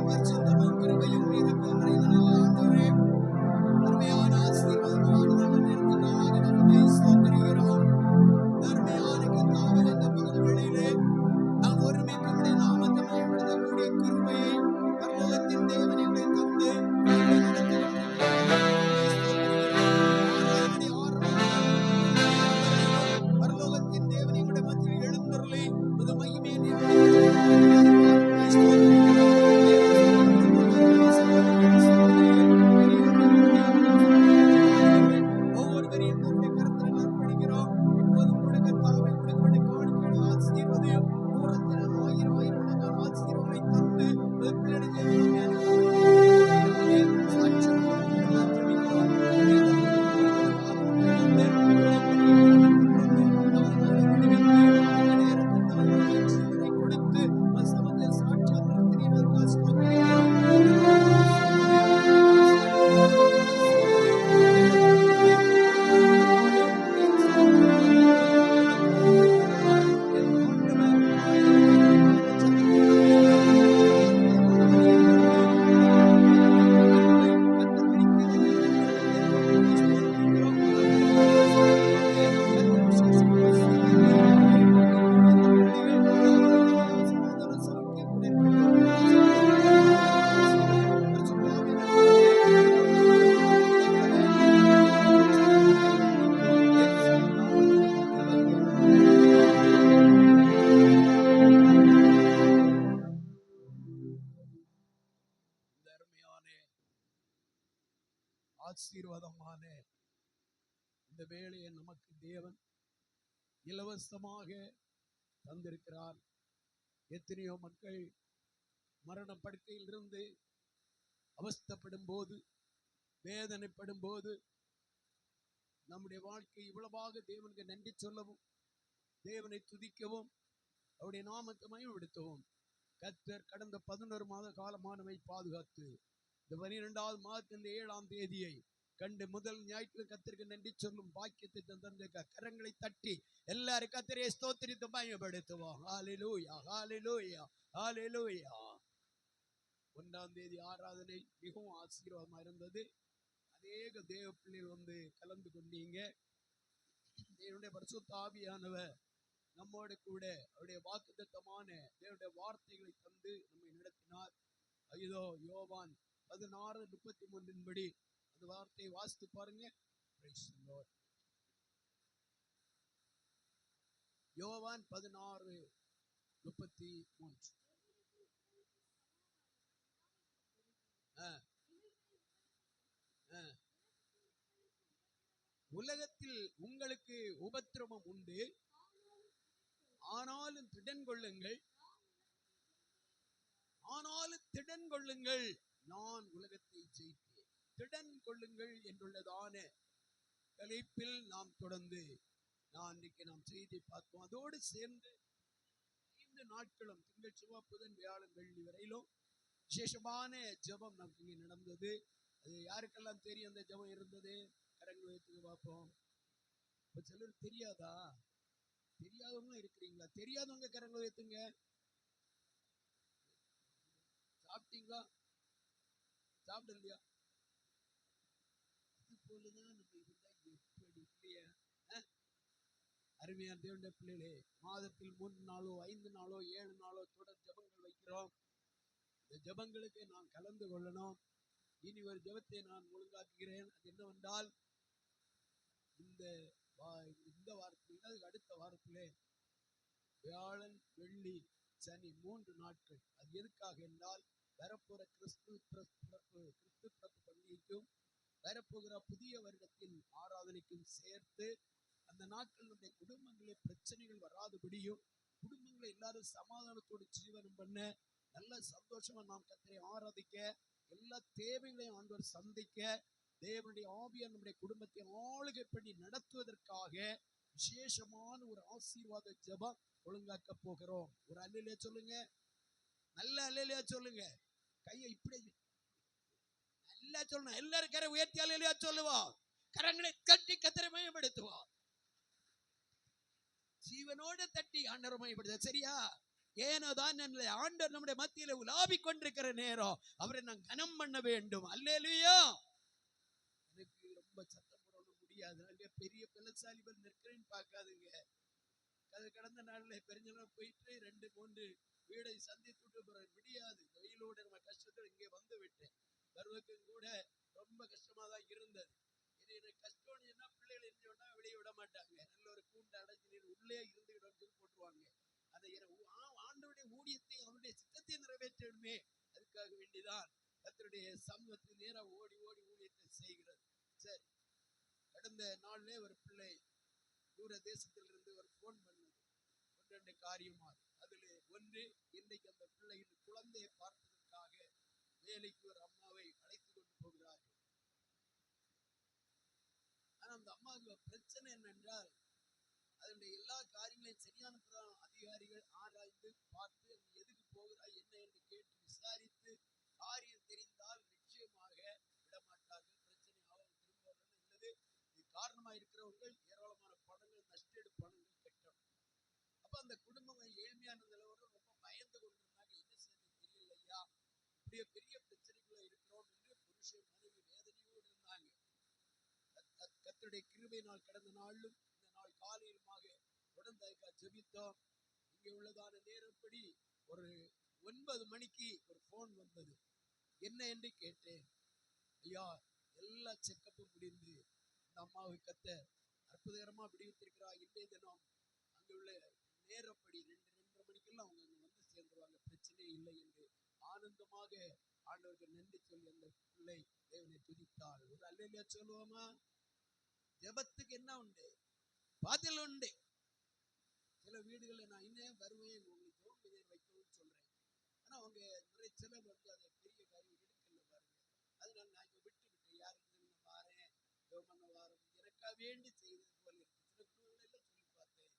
பரிசுத்தமும் கிருபையும் இரக்கம் நிறைந்த ஆண்டவரே, அருமையான ஆசீர்வாதமான நல்ல நேரத்துக்காக நாங்கள் ஸ்தோத்திரிக்கிறோம். அருமையான கர்த்தாவே, இந்த பகல் வேளையிலே நாம் ஒருமித்து உம்முடைய நாமத்தை மகிமைப்படுத்தக்கூடிய கிருபையை பரலோகத்தின் தேவன் எங்களை தந்து எங்களை நடத்துகின்ற பரலோகத்தின் தேவன் எங்களுடைய மத்தியில் எழுந்தருளி அது மகிமையை ஒவ்வொருவரையும் நம்முடைய கருத்தில் அர்ப்பணிக்கிறோம். இப்போது கூட கர்த்தாவே கொடுக்கப்பட்ட காணிக்கைகளை ஆசீர்வதியும். தூரத்தில் ஆயிரம் மடங்கான ஆசீர்வாதங்களை தந்து ஆசீர்வாதமான இந்த வேளையை நமக்கு தேவன் இலவசமாக தந்திருக்கிறார். எத்தனையோ மக்கள் மரண படுக்கையில் இருந்து அவஸ்தைப்படும் போது, வேதனைப்படும் போது, நம்முடைய வாழ்க்கை இவ்வளவாக தேவனுக்கு நன்றி சொல்லவும், தேவனை துதிக்கவும், அவருடைய நாமத்தை மகிமைப்படுத்தவும் கர்த்தர் கடந்த 11 மாத காலமானவை பாதுகாத்து இந்த 12வது மாதத்தின் 7ஆம் தேதியை கண்டு முதல் ஞாயிற்று கர்த்தருக்கு நன்றி சொல்லும் பாக்கியத்தை தந்த கரங்களை தட்டி எல்லாரும் கர்த்தரை ஸ்தோத்திரித்து மகிமைப்படுத்துவோம். ஹல்லேலூயா, ஹல்லேலூயா, ஹல்லேலூயா. 1ஆம் தேதி ஆராதனை மிகவும் ஆசீர்வாதமா இருந்தது. அநேக தேவ பிள்ளைகள் வந்து கலந்து கொண்டீங்க. தேவனுடைய பரிசுத்த ஆவியானவர் நம்மோடு கூட அவருடைய வாக்குத்தத்தமான தேவனுடைய வார்த்தைகளை தந்து நம்மை நடத்தினார். இதோ யோவான் 16:33 படி அந்த வார்த்தையை வாசித்து பாருங்க. யோவான் 16:33. உலகத்தில் உங்களுக்கு உபத்திரவம் உண்டு, ஆனாலும் திடன் கொள்ளுங்கள், நான் உலகத்தை ஜெயித்தேன். திடன் கொள்ளுங்கள் என்றுள்ளதான தலைப்பில் நாம் தொடர்ந்து இன்றைக்கு நாம் செய்தி பார்ப்போம். அதோடு சேர்ந்து 5 நாட்களும் திங்கள் செவ்வாய் புதன் வியாழன் வெள்ளி வரையிலும் விசேஷமான ஜெபம் நமக்கு இங்கே நடந்தது. அது யாருக்கெல்லாம் தெரியும் அந்த ஜெபம் இருந்தது? கரங்களை உயர்த்தி பார்ப்போம். இப்ப சிலர் தெரியாதா? தெரியாதவங்க இருக்கிறீங்களா? தெரியாதவங்க கரங்களை உயர்த்துங்க. சாப்பிட்டீங்களா? சாப்பிடலையா? இது போலதான் நம்ம இருந்தா எப்படி இல்லையா? அருமையான தேவனுடைய பிள்ளைகளே, மாதத்தில் 3 நாளோ 5 நாளோ 7 நாளோ தொடர் ஜெபங்கள் வைக்கிறோம். இந்த ஜெபங்களுக்கு நான் கலந்து கொள்ளணும். இனி ஒரு ஜெபத்தை நான் ஒழுங்காக்குகிறேன். அது என்னவென்றால், இந்த வாரத்தில் அடுத்த வாரத்திலே வியாழன் வெள்ளி சனி 3 நாட்கள். அது எதுக்காக என்றால், வரப்போற கிறிஸ்து பிறப்பு பண்டிகைக்கும் வரப்போகிற புதிய வருடத்தின் ஆராதனைக்கும் சேர்த்து அந்த நாட்கள் நம்முடைய குடும்பங்களில் பிரச்சனைகள் வராதபடியும், குடும்பங்களை எல்லாரும் சமாதானத்தோடு ஜீவனம் பண்ண, நல்ல சந்தோஷமா நாம் கர்த்தரை ஆராதிக்க, எல்லா தேவைகளையும் ஆண்டவர் சந்திக்க, தேவனுடைய ஆவியானவர் நம்முடைய குடும்பத்தை ஆளுகை பண்ணி நடத்துவதற்காக விசேஷமான ஒரு ஆசீர்வாத ஜெபம் ஒழுங்காக்க போகிறோம். ஒரு அல்லேலூயா சொல்லுங்க. நல்ல அல்லேலூயா சொல்லுங்க. கையை இப்படி நல்லா சொல்லணும். எல்லாரும் கரை உயர்த்தி அல்லேலூயா சொல்லுவோம். கரங்களை தட்டி கர்த்தரை மகிமைப்படுத்துவோம். ஜீவனோடு தட்டி ஆண்டவரை மகிமைப்படுத்த. சரியா? ஏனோதான் ஆண்டவர் நம்முடைய மத்தியில உலாவிக் கொண்டிருக்கிற நேரம் அவரை நான் கனம் பண்ண வேண்டும். அல்லேலூயா. எனக்கு ரொம்ப சத்தம் போட முடியாது, பெரிய பலசாலி நிற்கிறேன்னு பார்க்காதுங்க. அது கடந்த நாள்ல பெருஞ்செல்லாம் போயிட்டு 2-3 வீடை சந்தித்து முடியாது. வெயிலோட நம்ம கஷ்டத்துல இங்கே வந்து விட்டேன். வருவதுக்கும் கூட ரொம்ப கஷ்டமா தான் இருந்தது. எனக்கு கஷ்டம் என்ன, பிள்ளைகள் என்ன வெளியே விட மாட்டாங்க. நல்ல ஒரு கூண்டு அடைஞ்சு உள்ளே இருந்துகிட்டு போட்டுருவாங்க. அதை ஆண்டவருடைய ஊழியத்தை அவருடைய சித்தத்தை நிறைவேற்றணுமே, அதுக்காக வேண்டிதான் கர்த்தருடைய சமூகத்தில் நேரம் ஓடி ஓடி ஊழியத்தை செய்கிறது. சரி, கடந்த நாள்ல ஒரு பிள்ளை தூர தேசத்திலிருந்து ஒரு போன் பண்ணது. 2 காரியமாக. அதுல ஒன்று, இன்றைக்கு அந்த பிள்ளையின் குழந்தையை பார்ப்பதற்காக வேலைக்கு ஒரு அம்மாவை அழைத்து கொண்டு போகிறார்கள். ஆனா அந்த அம்மாவுக்கு பிரச்சனை என்னென்றால், அதனுடைய எல்லா காரியங்களையும் சரியான அதிகாரிகள் ஆராய்ந்து பார்த்து எதுக்கு போகிறாய் என்ன என்று கேட்டு விசாரித்து காரியம் தெரிந்தால் நிச்சயமாக விடமாட்டார்கள். பிரச்சனை திரும்ப இது காரணமாக இருக்கிறவர்கள் ஏராளமான பணங்கள், நஷ்டேடு பணங்கள் கட்டணும். அப்ப அந்த குடும்பம் ஏழ்மையான நிலவரம் ரொம்ப பயந்து கொண்டிருந்தாங்க. என்ன செய்யறது தெரியலையா, இப்படியே பெரிய பிரச்சனைக்குள்ள இருக்கிறோம் என்று புருஷன் மனைவி வேதனையோடு இருந்தாங்க. கர்த்தருடைய கிருபையினால் கடந்த நாளும் இந்த நாள் காலையிலுமாக தொடர்ந்து ஜெபித்தோம். இங்கே உள்ளதான நேரப்படி ஒரு 9 மணிக்கு ஒரு போன் வந்தது. என்ன என்று கேட்டேன். ஐயா, எல்லா செக்கப்பும் முடிந்து இந்த அம்மாவை கர்த்தர் அற்புதகரமா விடுவித்திருக்கிறார். இன்றைய தினம் அங்கே உள்ள நேரப்படி 2-2:30 மணிக்கெல்லாம் அவங்க அங்க வந்து சேர்ந்துருவாங்க, பிரச்சனையே இல்லை என்று ஆனந்தமாக ஆண்டவருக்கு நன்றி சொல்லி அந்த பிள்ளை தேவனை துதித்தாள். ஒரு அல்லேலூயா சொல்லுவோமா? ஜெபத்துக்கு என்ன உண்டு? பதில் உண்டு. சில வீடுகளில் நான் இன்னும் வருவேன், உங்களுக்கு ஜெபம் வைக்கணும்னு சொல்றேன். ஆனா அவங்க நிறைய சிலர் அதை பெரிய காரியம் எடுக்கல பாருங்க. அதனால நான் இங்க விட்டு யாருக்கு வாரேன், ஜெபம் பண்ண வாரம் எனக்காக வேண்டி செய்தது போல இருக்கு. சில குடும்பங்கள் சொல்லி பார்த்தேன்.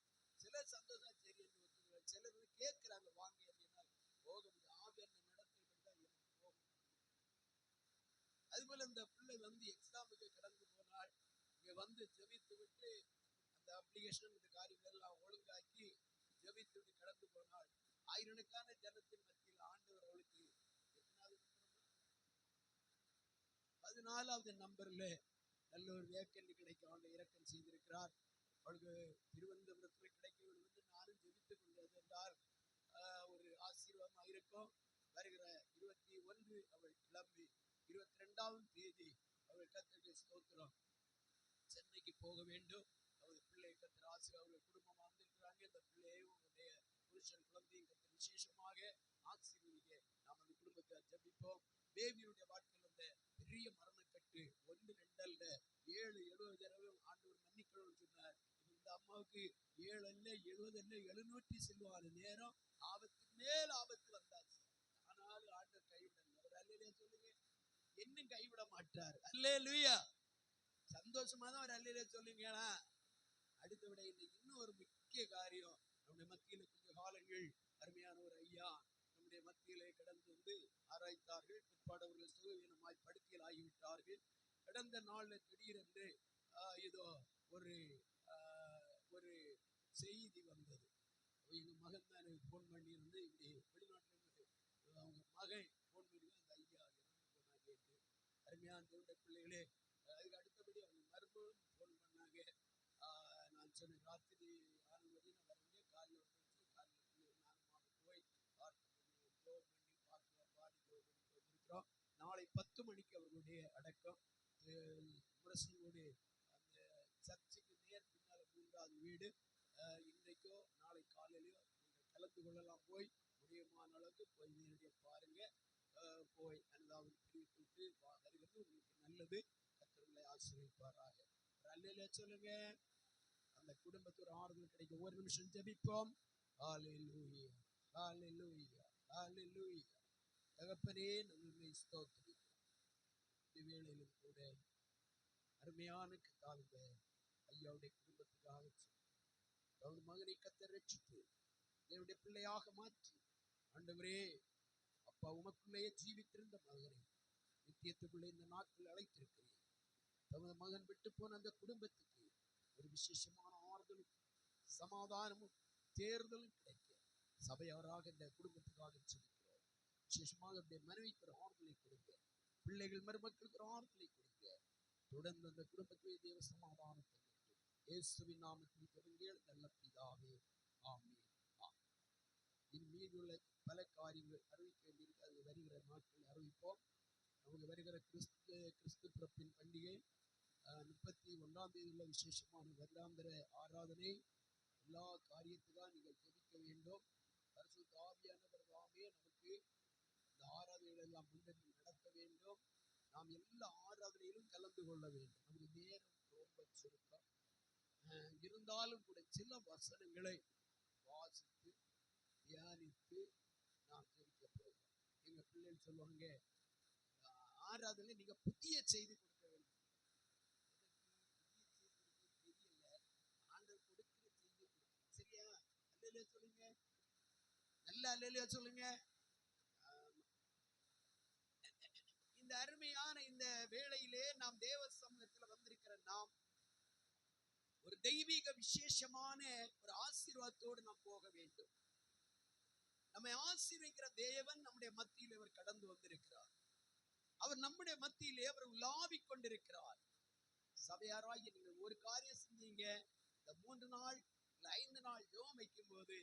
சிலர் சந்தோஷம் சரி என்று ஒத்துக்கிறாங்க. சிலர் கேட்கிறாங்க வாங்க அப்படின்னா போக முடியும். ஆவியான நடத்தைப்பட்டா எனக்கு போக முடியும். அதுபோல இந்த பிள்ளை எக்ஸாமுக்கு கடந்து போனால் இங்க ஜெபித்து விட்டு அந்த அப்ளிகேஷன் இந்த காரியங்கள் எல்லாம் ஒழுங்காக்கி ஜெபித்து விட்டு கடந்து போனால் ஆயிரக்கணக்கான ஜனத்தின் மத்தியில் ஆண்டவர் அவளுக்கு 14வது நம்பர்ல நல்ல ஒரு வேக்கண்ட் கிடைக்கும். அவளை இறக்கம் செய்திருக்கிறார். அவளுக்கு திருவனந்தபுரத்துல கிடைக்க வேண்டும் என்று நானும் ஜெபித்துக் கொண்டது என்றால் ஒரு ஆசீர்வாதமா இருக்கும். வருகிற 21 அவள் கிளம்பி 22ஆம் தேதி அவள் கர்த்தருக்கு ஸ்தோத்திரம் சென்னைக்கு போக வேண்டும். அவள் பிள்ளை கர்த்தர் ஆசீர்வாதம், அவர்கள் குடும்பமா வந்திருக்கிறாங்க. இந்த பிள்ளையும் அவருடைய புருஷன் குழந்தையும் கர்த்தர் விசேஷமாக ஆசீர்வதிக்க நாம் அந்த குடும்பத்தை ஜெபிப்போம். பேபியுடைய வாழ்க்கையில் வந்த பெரிய மரணக்கட்டு 1-2 அல்ல 7-70 தடவை ஆண்டவர் மன்னிக்கணும்னு சொன்னார். இந்த அம்மாவுக்கு 7 அல்ல 70 அல்ல 700 செல்வான நேரம் ஆபத்து மேல் ஆபத்து வந்தாச்சு. ஆனாலும் ஆண்டவர் கைவிடல. அவர் அல்லேலூயா சொல்லுங்க. இன்னும் கைவிட மாட்டார். அல்லேலூயா. சந்தோஷமா தான் அவர் அல்லேலூயா சொல்லுங்களா. அடுத்த விட இன்னும் ஒரு முக்கிய காரியம், நம்முடைய மத்தியில கொஞ்ச காலங்கள் அருமையான ஒரு ஐயா நம்முடைய மத்தியிலே கடந்து ஆராய்த்தார்கள். பிற்பாடு அவர்கள் சுகவீனமாய் படுக்கையில் ஆகிவிட்டார்கள். கடந்த நாள்ல திடீரென்று ஏதோ ஒரு ஒரு செய்தி வந்தது. எங்க மகன் தான் எனக்கு போன் பண்ணி இப்படி வெளிநாட்டுல அவங்க மகன் போன் பண்ணி அந்த ஐயா இறந்து போனாங்க. அருமையான தேவனுடைய பிள்ளைகளே, அதுக்கு அடுத்தபடி அவங்க மருமகளும் போன் பண்ணாங்க. நான் சொன்னேன் ராத்திரி 6 மணி நான் வர முடியும், காலையில் நானும் போய் பார்க்கிறோம். நாளை 10 மணிக்கு அவர்களுடைய அடக்கம். முரசனுடைய அந்த சர்ச்சுக்கு நேர் பின்னால் 3வது வீடு. இன்றைக்கோ நாளை காலையிலயோ நீங்கள் கலந்து கொள்ளலாம். போய் முடியுமான அளவுக்கு போய் நேரடியாக பாருங்க. போய் அனுதாபம் தெரிவித்து வருகிறது உங்களுக்கு நல்லது. கர்த்தர்களை ஆசீர்வதிப்பாராக. அல்லேலூயா சொல்லுங்க. அந்த குடும்பத்துக்கு ஒரு ஆறுதல் கிடைக்கும். ஒரு நிமிஷம் ஜெபிப்போம். ஹல்லேலூயா, ஹல்லேலூயா, ஹல்லேலூயா. தகப்பனே, நன்மை ஸ்தோத்திரிக்கிறோம். இந்த வேளையிலும் கூட அருமையான கர்த்தாவே ஐயாவுடைய குடும்பத்துக்காக அவருடைய மகனை கர்த்தர் ரட்சித்து என்னுடைய பிள்ளையாக மாற்றி ஆண்டவரே அப்பா உமக்குள்ளேயே ஜீவித்திருந்த மகனை நித்தியத்துக்குள்ளே இந்த நாட்கள் அழைத்திருக்கிறேன். தமது மகன் விட்டு போன அந்த குடும்பத்துக்கு ஒரு விசேஷமான ஆறுதலும் சமாதானமும் தேர்தலும் கிடைக்க சபையாராக இந்த குடும்பத்துக்காக சொல்லிக்கிறோம். விசேஷமாக அவருடைய மனைவிக்கு ஒரு ஆறுதலை கொடுங்க, பிள்ளைகள் மருமக்களுக்கு ஒரு ஆறுதலை கொடுங்க. தொடர்ந்து அந்த குடும்பத்திலே தேவ சமாதானத்தை இயேசுவின் நாமத்தில் தொடங்கிய நல்ல பிதாவே, ஆமென். மீதுள்ள பல காரியங்கள் அறிவிக்க வேண்டியிருக்கு. அது வருகிற நாட்கள் அறிவிப்போம். நமக்கு வருகிற கிறிஸ்து பிறப்பின் பண்டிகை 31ஆம் தேதி உள்ள விசேஷமான வருடாந்திர ஆராதனை. எல்லா காரியத்துக்காக நீங்கள் ஜெபிக்க வேண்டும். பரிசுத்த ஆவியானவர் தாமே நமக்கு இந்த ஆராதனைகள் எல்லாம் முன்னெடுத்து நடத்த வேண்டும். நாம் எல்லா ஆராதனையிலும் கலந்து கொள்ள வேண்டும். நமக்கு நேரம் ரொம்ப சுருக்கம் இருந்தாலும் கூட சில வசனங்களை வாசித்து தியானித்து நாம் ஜெபிக்க போகிறோம். எங்க பிள்ளைகள் சொல்லுவாங்க, ஆராதனை நீங்க புதிய செய்தி கொடுக்க வேண்டும். தெரியல, ஆண்டவர் கொடுக்கிற செய்தி சரியா? அல்லேலூயா சொல்லுங்க, நல்ல அல்லேலூயா சொல்லுங்க. இந்த அருமையான இந்த வேளையிலே நாம் தேவ சமூகத்துல வந்திருக்கிற நாம் ஒரு தெய்வீக விசேஷமான ஒரு ஆசீர்வாதத்தோடு நாம் போக வேண்டும். நம்மை ஆசீர்வதிக்கிற தேவன் நம்முடைய மத்தியிலே அவர் கடந்து வந்திருக்கிறார். அவர் நம்முடைய மத்தியிலே அவர் உலாவிக் கொண்டிருக்கிறார். சபையாராகி நீங்கள் ஒரு காரியம் செஞ்சீங்க, இந்த 3 நாள் 5 நாள் ஜெபம் வைக்கும் போது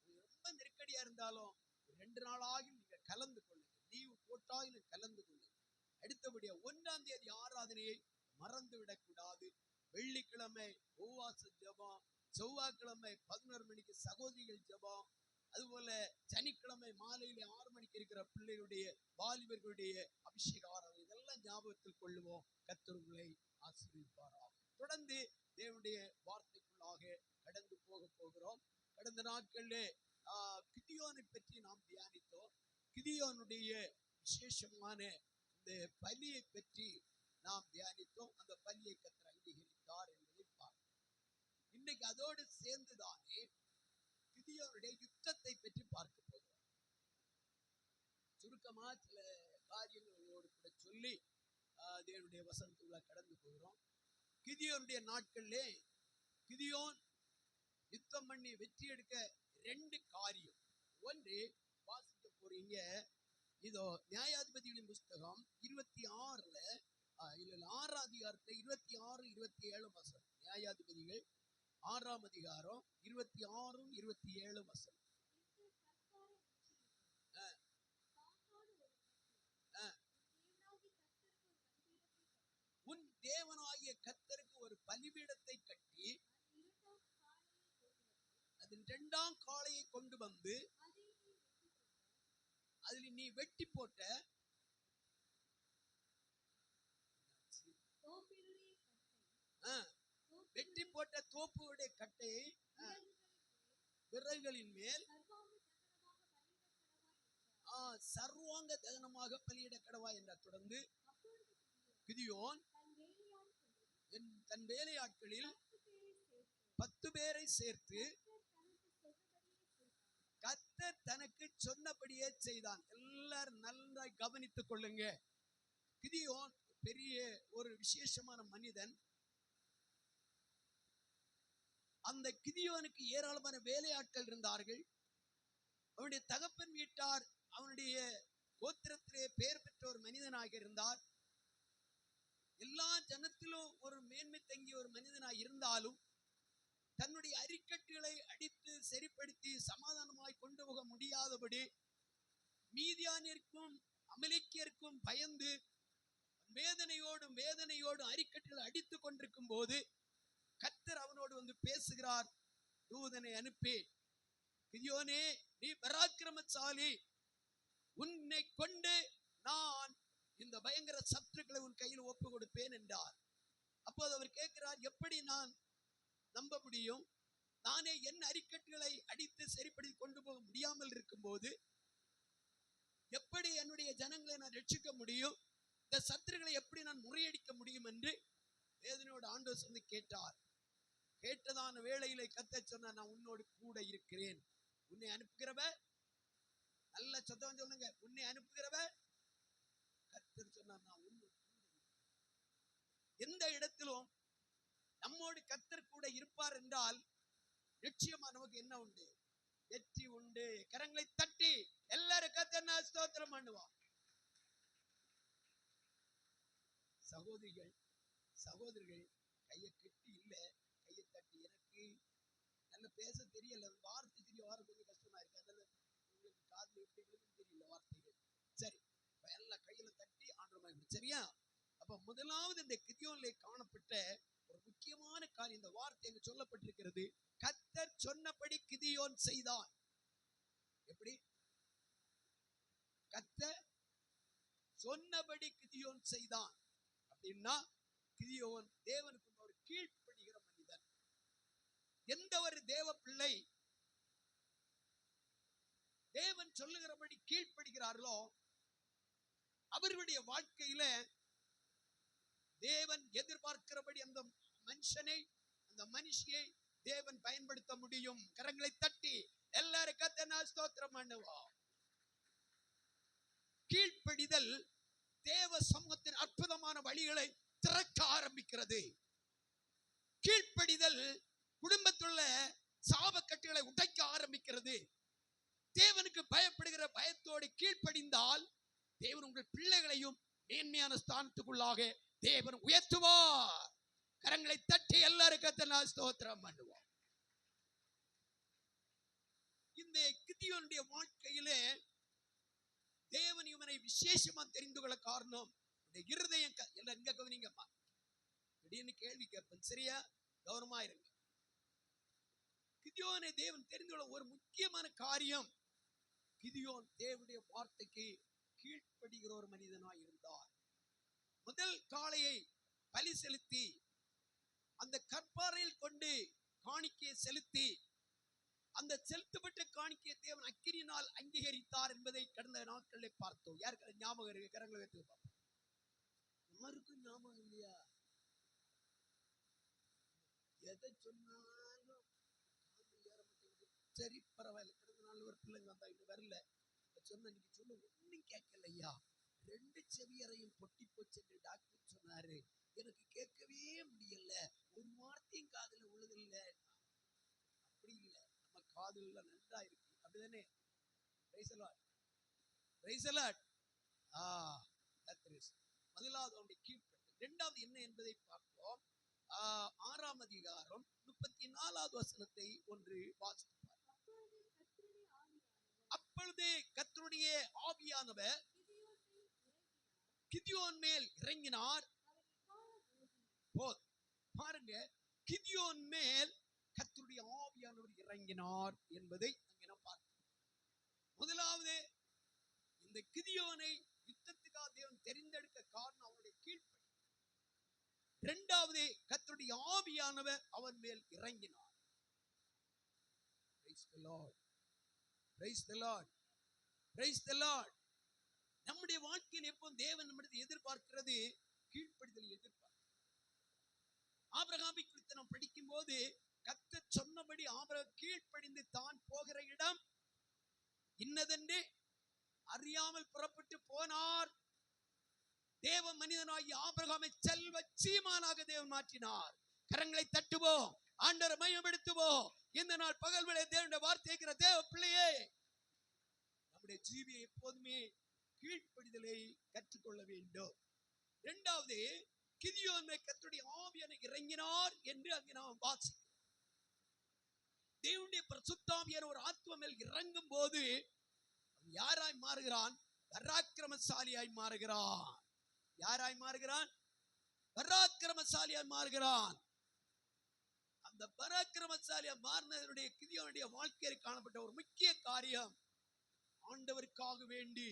ரொம்ப நெருக்கடியா இருந்தாலும் 2 நாளாகி நீங்க கலந்து கொள்ளுங்க. லீவு போட்டாலும் கலந்து கொள்ளுங்க. அடுத்தபடியா 1ஆம் தேதி ஆராதனையை மறந்து விடக்கூடாது. வெள்ளிக்கிழமை உபவாச ஜெபம், செவ்வாய்க்கிழமை 11 மணிக்கு சகோதரிகள் ஜெபம், அதுபோல சனிக்கிழமை மாலையில 6 மணிக்கு இருக்கிற பிள்ளைகளுடைய வாலிபர்களுடைய அபிஷேக ஆராதனை. இதெல்லாம் ஞாபகத்தில் கொள்ளுவோம். கர்த்தர் உங்களை ஆசீர்வதிப்பாராக. தொடர்ந்து தேவனுடைய வார்த்தைக்குள்ளாக கடந்து போகிறோம். கடந்த நாட்களிலே கிதியோனை பற்றி நாம் தியானித்தோம். கிதியோனுடைய விசேஷமான இந்த பலியை பற்றி நாம் தியானித்தோம். அந்த பலியை கர்த்தர் அங்கீகரித்தார் என்பதை பார்த்தோம். இன்னைக்கு அதோடு சேர்ந்துதானே கிதியோனுடைய யுத்தத்தை பற்றி பார்க்க போகிறோம். சுருக்கமா சில காரியங்களோடு கூட சொல்லி தேவனுடைய வசனத்துக்குள்ள கடந்து போகிறோம். கிதியோனுடைய நாட்களிலே கிதியோன் யுத்தம் பண்ணி வெற்றி எடுக்க 2 காரியம். ஒன்று வாசிக்க போறீங்க, இதோ நியாயாதிபதிகளின் புஸ்தகம் 26ல 6ஆம் அதிகாரத்துல 26 27 வசனம். நியாயாதிபதிகள் 6ஆம் அதிகாரம் 26 27 வசனம். உன் தேவனாகிய கர்த்தருக்கு ஒரு பலிபீடத்தை கட்டி அதன் 2ஆம் காளையை கொண்டு வந்து அதில் நீ வெட்டி போட்ட தோப்புடைய கட்டையை விறகுகளின் மேல் சர்வாங்க தகனமாக பலியிட கடவா என்றார். தொடர்ந்து கிதியோன் தன் வேலையாட்களில் 10 பேரை சேர்த்து கர்த்தர் தனக்கு சொன்னபடியே செய்தான். எல்லாரும் நல்லா கவனித்துக் கொள்ளுங்க. கிதியோன் பெரிய ஒரு விசேஷமான மனிதன். அந்த கிதியோனுக்கு ஏராளமான வேலையாட்கள் இருந்தார்கள். அவனுடைய தகப்பன் வீட்டார் அவனுடைய கோத்திரத்திலே பெயர் பெற்ற ஒரு மனிதனாக இருந்தார். எல்லா ஜனத்திலும் ஒரு மேன்மை தங்கிய ஒரு மனிதனாக இருந்தாலும் தன்னுடைய அரிக்கட்டுகளை அடித்து சரிப்படுத்தி சமாதானமாய் கொண்டு போக முடியாதபடி மீதியானிற்கும் அமலேக்கியருக்கும் பயந்து வேதனையோடு அரிக்கட்டுகளை அடித்துக் கொண்டிருக்கும் போது கர்த்தர் அவனோடு வந்து பேசுகிறார். தூதனை அனுப்பி, கிதியோனே, நீ பராக்கிரமசாலி, உன்னை கொண்டு நான் இந்த பயங்கர சத்துருக்களை உன் கையில் ஒப்பு கொடுப்பேன் என்றார். அப்போது அவர் கேட்கிறார், எப்படி நான் நம்ப முடியும்? நானே என் அரிக்கட்டுகளை அடித்து சரிப்படி கொண்டு போக முடியாமல் இருக்கும் போது எப்படி என்னுடைய ஜனங்களை நான் ரட்சிக்க முடியும்? இந்த சத்துருக்களை எப்படி நான் முறியடிக்க முடியும் என்று வேதனையோடு ஆண்டவர் சொல்லி கேட்டார். கேட்டதான வேளையிலே கர்த்தர் சொன்னார், நான் உன்னோடு கூட இருக்கிறேன். உன்னை அனுப்புகிறவர், நல்ல சத்தம் சொல்லுங்க, உன்னை அனுப்புகிறவர் கர்த்தர் சொன்னார், நான் உன்னோடு கூட இருக்கிறேன். எந்த இடத்திலும் நம்மோடு கர்த்தர் கூட இருப்பார் என்றால் நிச்சயமா நமக்கு என்ன உண்டு? வெற்றி உண்டு. கரங்களை தட்டி எல்லாரும் கர்த்தரை ஸ்தோத்திரம் பண்ணுவோம். சகோதரிகள் சகோதரிகள் கையை கட்டி இல்ல, கையை தட்டி. எனக்கு நல்ல பேச தெரியல, வார்த்தை தெரிய வர கொஞ்சம் கஷ்டமா இருக்கு. அதனால உங்களுக்கு காதுல எப்படி விழுதுன்னு தெரியல வார்த்தைகள். சரி, எல்லாம் கையில தட்டி ஆண்டவரை. சரியா? அப்ப முதலாவது இந்த கிதியோனிலே காணப்பட்ட ஒரு முக்கியமான காரியம், இந்த வார்த்தை அங்கு சொல்லப்பட்டிருக்கிறது. கர்த்தர் சொன்னபடி கிதியோன் செய்தான். எப்படி? கர்த்தர் சொன்னபடி கிதியோன் செய்தான் அப்படின்னா, கிதியோன் தேவனுக்கு ஒரு கீழ்ப்படுகிற மனிதன். எந்த ஒரு தேவ பிள்ளை தேவன் சொல்லுகிறபடி கீழ்ப்படுகிறார்களோ அவர்களுடைய வாழ்க்கையில தேவன் எதிர்பார்க்கிறபடி அந்த மனுஷனை, அந்த மனுஷியை தேவன் பயன்படுத்த முடியும். கரங்களை தட்டி எல்லாரும் கர்த்தரை ஸ்தோத்திரம் பண்ணுவோம். கீழ்ப்படிதல் தேவ சமூகத்தின் அற்புதமான வழிகளை திறக்க ஆரம்பிக்கிறது. கீழ்ப்படிதல் குடும்பத்துள்ள சாபக்கட்டுகளை உடைக்க ஆரம்பிக்கிறது. தேவனுக்கு பயப்படுகிற பயத்தோடு கீழ்ப்படிந்தால் தேவன் உங்கள் பிள்ளைகளையும் மேன்மையான ஸ்தானத்துக்குள்ளாக தேவன் உயர்த்துவார். கரங்களை தட்டி எல்லாரும் கர்த்தரை ஸ்தோத்திரம் பண்ணுவோம். இந்த கிதியோனுடைய வாழ்க்கையிலே தேவன் இவனை விசேஷமா தெரிந்து கொள்ள காரணம், இருதயம். எல்லாம் எங்க கவனிங்கம்மா, திடீர்னு கேள்வி கேட்பேன், சரியா? கவனமா இருங்க. கிதியோனை தேவன் தெரிந்து கொள்ள ஒரு முக்கியமான காரியம், கிதியோன் தேவனுடைய வார்த்தைக்கு கீழ்ப்படுகிற ஒரு மனிதனாய் இருந்தார். முதல் காளையை பலி செலுத்தி அந்த கற்பாறையில் கொண்டு காணிக்கையை செலுத்தி அந்த செலுத்தப்பட்ட காணிக்கையை தேவன் அக்கினியினால் அங்கீகரித்தார் என்பதை கடந்த நாட்களில் பார்த்தோம். யாருக்கு ஞாபகம் இருக்கு? கரங்களை வைத்து பார்ப்போம். யாருக்கும் ஞாபகம் இல்லையா? எதை சொன்னாலும் சரி பரவாயில்ல, கடந்த நாள் ஒரு பிள்ளைங்க வந்தா இன்னும் வரல, சொன்ன நீங்க சொல்ல ஒன்னும் கேட்கலையா, 2 செவியறையும் பொட்டி போச்சு என்று டாக்டர் சொன்னாரு, எனக்கு கேட்கவே முடியல, ஒரு வார்த்தையும் காதுல உழுதில்லை. அப்படி இல்லை, நம்ம காதுல நல்லா இருக்கு, அப்படிதானே? முதலாவது அவனுடைய கீழ்ப்பட்டு. இரண்டாவது என்ன என்பதை பார்ப்போம். 6ஆம் அதிகாரம் 34வது வசனத்தை ஒன்று வாசிப்பார். அப்பொழுது கர்த்தருடைய ஆவியானவர் கிதியோன் மேல் இறங்கினார். பாருங்க, கிதியோன் மேல் கர்த்தருடைய ஆவியானவர் இறங்கினார் என்பதை அங்கே நாம் பார்க்கிறோம். முதலாவது, இந்த கிதியோனை யுத்தத்துக்காக தேவன் தெரிந்தெடுக்க காரணம் அவனுடைய கீழ்ப்படி. இரண்டாவது, கர்த்தருடைய ஆவியானவர் அவன் மேல் இறங்கினார். Praise the Lord. Praise the Lord. Praise the Lord. நம்முடைய வாழ்க்கையில் எப்போதும் தேவன் நம்மிடத்தில் எதிர்பார்க்கிறது கீழ்ப்படிதல் எதிர்பார்க்கிறார். ஆபிரகாமை குறித்து நாம் படிக்கும் போது கர்த்தர் சொன்னபடி ஆபிரகாம் கீழ்ப்படிந்து தான் போகிற இடம் இன்னதென்று அறியாமல் புறப்பட்டு போனார். தேவ மனிதனாகி ஆபிரகாமை செல்வ சீமானாக தேவன் மாற்றினார். கரங்களை தட்டுவோம், ஆண்டவரை மையப்படுத்துவோம். இந்த நாள் பகல் வேளை தேவனுடைய வார்த்தை தேவ பிள்ளையே, நம்முடைய ஜீவியை எப்போதுமே கீழ்ப்படிதலை கற்றுக்கொள்ள வேண்டும். இரண்டாவது, கிதியோன் மேல் கர்த்தருடைய ஆவியானவர் இறங்கினார் என்று அங்கே நாம் வாசிக்கிறோம். தேவனுடைய பரிசுத்த ஆவியானவர் ஒரு ஆத்தும மேல் இறங்கும் போது யாராய் மாறுகிறான்? பராக்கிரமசாலியாய் மாறுகிறான். யாராய் மாறுகிறான்? பராக்கிரமசாலியாய் மாறுகிறான். அந்த பராக்கிரமசாலியாய் மாறினதனுடைய கிதியோனுடைய வாழ்க்கையில் காணப்பட்ட ஒரு முக்கிய காரியம், ஆண்டவருக்காக வேண்டி